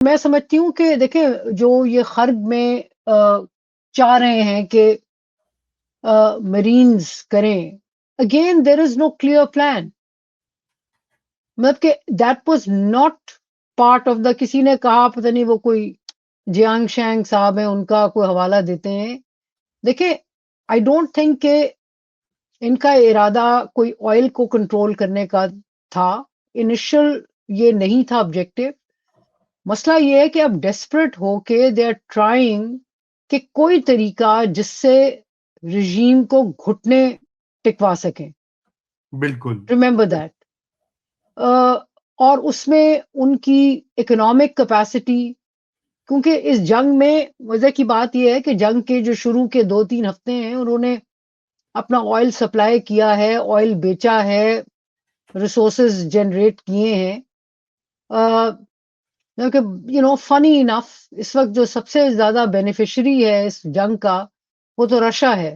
میں سمجھتی ہوں کہ دیکھیں جو یہ خرد میں چاہ رہے ہیں کہ مرینز کریں، again there is no clear plan. مطلب کہ that was not part of the. کسی نے کہا پتہ نہیں وہ کوئی جیانگ شینگ صاحب ہیں ان کا کوئی حوالہ دیتے ہیں. دیکھیں آئی ڈونٹ تھنک کہ ان کا ارادہ کوئی آئل کو کنٹرول کرنے کا تھا. انیشل یہ نہیں تھا آبجیکٹو. مسئلہ یہ ہے کہ اب ڈیسپریٹ ہو کے دے آر ٹرائنگ کہ کوئی طریقہ جس سے رژیم کو گھٹنے ٹکوا سکیں. بالکل ریمبر دیٹ. اور اس میں ان کی اکنامک کیپیسٹی، کیونکہ اس جنگ میں مزے کی بات یہ ہے کہ جنگ کے جو شروع کے 2-3 ہفتے ہیں انہوں نے اپنا آئل سپلائی کیا ہے، آئل بیچا ہے، ریسورسز جنریٹ کیے ہیں. فنی انف اس وقت جو سب سے زیادہ بینیفیشری ہے اس جنگ کا وہ تو رشیا ہے.